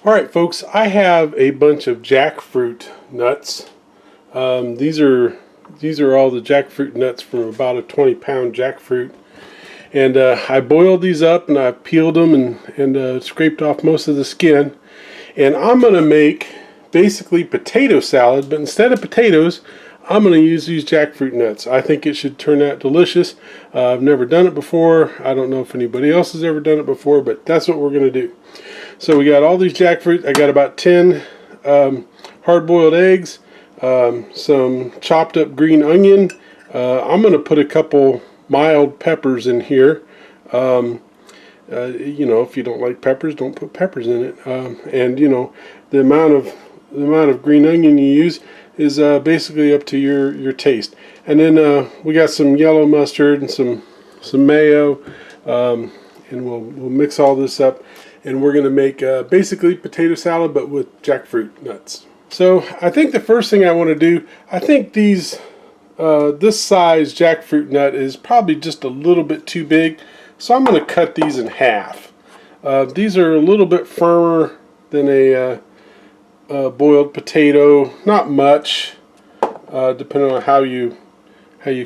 Alright folks, I have a bunch of jackfruit nuts. These are all the jackfruit nuts from about a 20-pound jackfruit. And I boiled these up and I peeled them and scraped off most of the skin. And I'm going to make basically potato salad, but instead of potatoes, I'm going to use these jackfruit nuts. I think it should turn out delicious. I've never done it before. I don't know if anybody else has ever done it before, but that's what we're going to do. So we got all these jackfruit. I got about 10 hard-boiled eggs, some chopped up green onion. I'm going to put a couple mild peppers in here. You know, if you don't like peppers, don't put peppers in it. And you know, the amount of green onion you use is basically up to your taste. And then we got some yellow mustard and some mayo, and we'll mix all this up. And we're going to make basically potato salad, but with jackfruit nuts. So I think the first thing I want to do, I think this size jackfruit nut is probably just a little bit too big. So I'm going to cut these in half. These are a little bit firmer than a boiled potato. Not much, depending on how you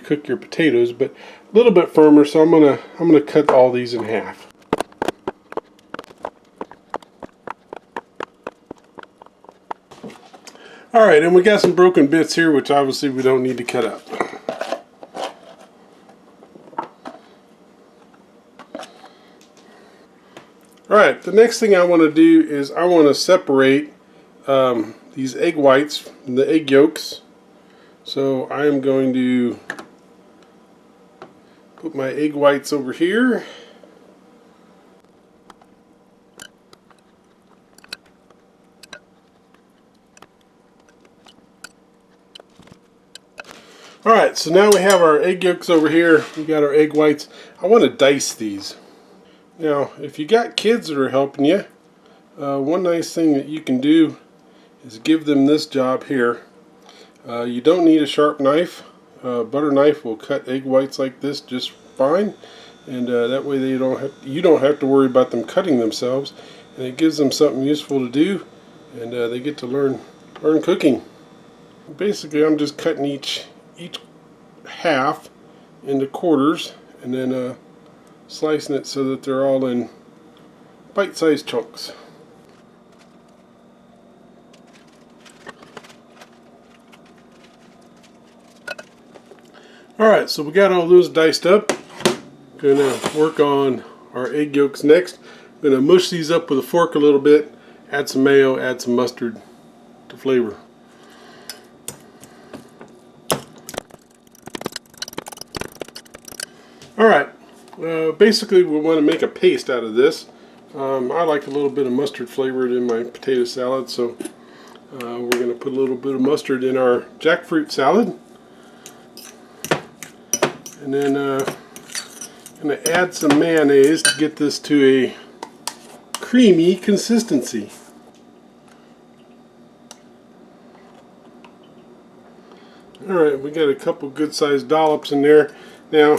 cook your potatoes, but a little bit firmer. So I'm gonna cut all these in half. Alright, and we got some broken bits here, which obviously we don't need to cut up. Alright, the next thing I want to do is I want to separate these egg whites from the egg yolks. So I am going to put my egg whites over here. Alright, so now we have our egg yolks over here. We got our egg whites. I want to dice these. Now, if you got kids that are helping you, one nice thing that you can do is give them this job here. You don't need a sharp knife. Butter knife will cut egg whites like this just fine, and that way you don't have to worry about them cutting themselves, and it gives them something useful to do, and they get to learn cooking. Basically, I'm just cutting each half into quarters, and then slicing it so that they're all in bite-sized chunks. Alright, so we got all those diced up. Gonna work on our egg yolks next. Gonna mush these up with a fork a little bit, add some mayo, add some mustard to flavor. Alright, basically we want to make a paste out of this. I like a little bit of mustard flavored in my potato salad, so we're going to put a little bit of mustard in our jackfruit salad. And then I'm going to add some mayonnaise to get this to a creamy consistency. Alright, we got a couple good sized dollops in there. Now,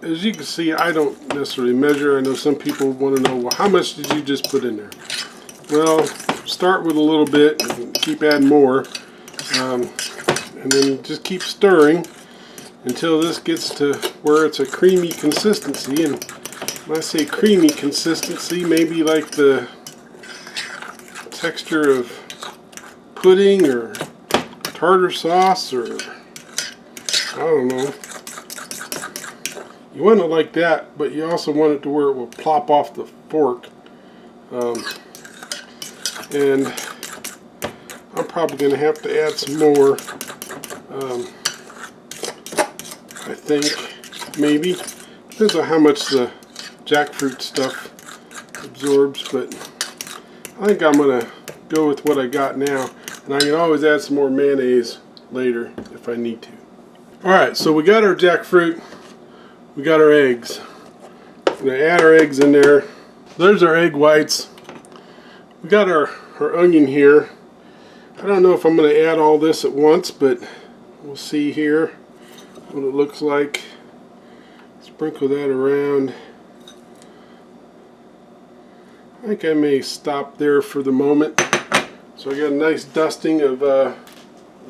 as you can see, I don't necessarily measure. I know some people want to know, well, how much did you just put in there? Well, start with a little bit and keep adding more, and then just keep stirring until this gets to where it's a creamy consistency. And when I say creamy consistency, maybe like the texture of pudding or tartar sauce, or I don't know. You want it like that, but you also want it to where it will plop off the fork. And I'm probably going to have to add some more. I think, maybe. Depends on how much the jackfruit stuff absorbs, but I think I'm going to go with what I got now. And I can always add some more mayonnaise later if I need to. Alright, so we got our jackfruit. We got our eggs. We're going to add our eggs in there. There's our egg whites. We got our onion here. I don't know if I'm going to add all this at once, but we'll see here what it looks like. Sprinkle that around. think I may stop there for the moment. So I got a nice dusting of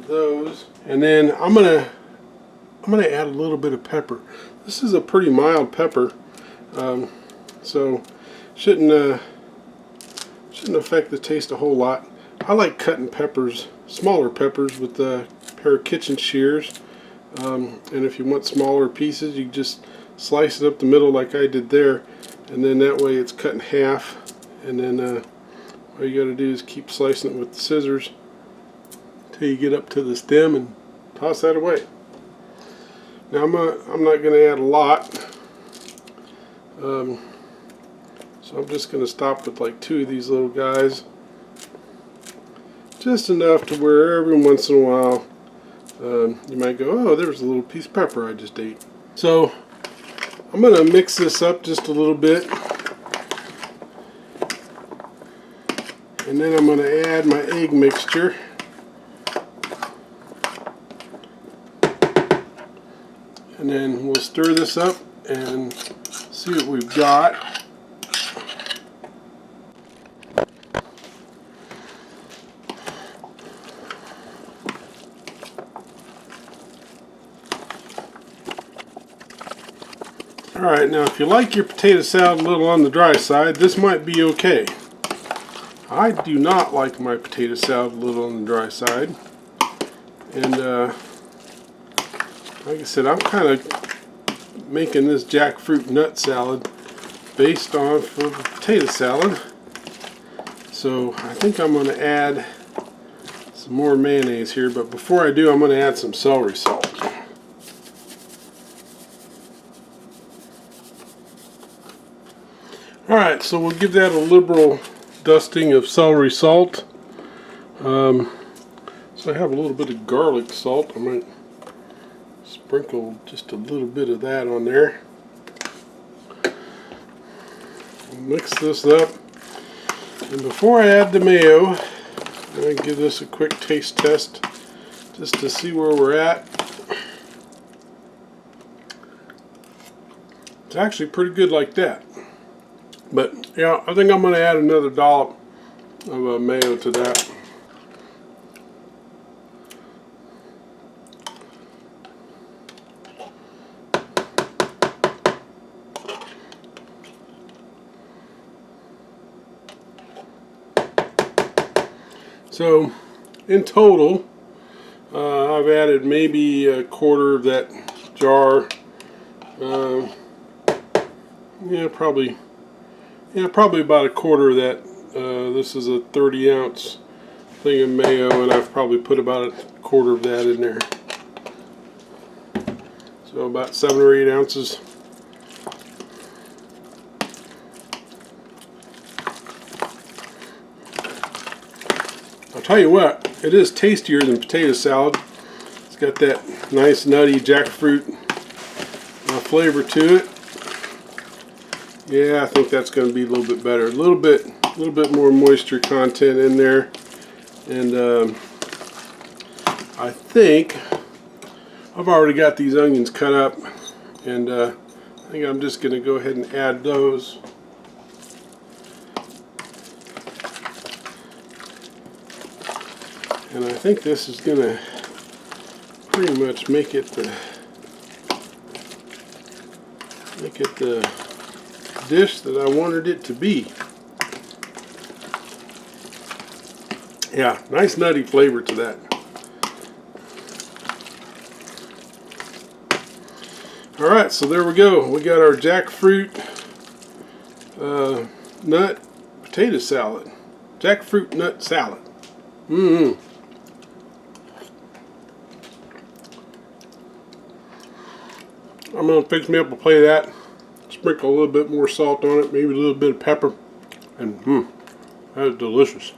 those, and then I'm gonna add a little bit of pepper. This is a pretty mild pepper, so shouldn't affect the taste a whole lot. I like cutting peppers, smaller peppers, with a pair of kitchen shears. And if you want smaller pieces, you just slice it up the middle like I did there, and then that way it's cut in half. And then all you got to do is keep slicing it with the scissors until you get up to the stem and toss that away. Now I'm not going to add a lot, so I'm just going to stop with like 2 of these little guys, just enough to where every once in a while you might go, oh, there's a little piece of pepper I just ate. So I'm going to mix this up just a little bit, and then I'm going to add my egg mixture. And then we'll stir this up and see what we've got. Alright, now if you like your potato salad a little on the dry side, this might be okay. I do not like my potato salad a little on the dry side. And like I said, I'm kind of making this jackfruit nut salad based on for the potato salad. So I think I'm going to add some more mayonnaise here, but before I do, I'm going to add some celery salt. Alright, so we'll give that a liberal dusting of celery salt. So I have a little bit of garlic salt. I might sprinkle just a little bit of that on there. Mix this up, and before I add the mayo, I'm going to give this a quick taste test just to see where we're at. It's actually pretty good like that, but yeah, I think I'm going to add another dollop of mayo to that. So in total, I've added maybe a quarter of that jar. Probably about a quarter of that. This is a 30-ounce thing of mayo, and I've probably put about a quarter of that in there. So about 7 or 8 ounces. I'll tell you what, it is tastier than potato salad. It's got that nice nutty jackfruit flavor to it. Yeah, I think that's going to be a little bit better. A little bit more moisture content in there, and I think I've already got these onions cut up, and I think I'm just going to go ahead and add those. And I think this is going to pretty much make it the dish that I wanted it to be. Yeah, nice nutty flavor to that. Alright, so there we go. We got our jackfruit nut potato salad. Jackfruit nut salad. I'm going to fix me up a plate of that, sprinkle a little bit more salt on it, maybe a little bit of pepper, and that is delicious.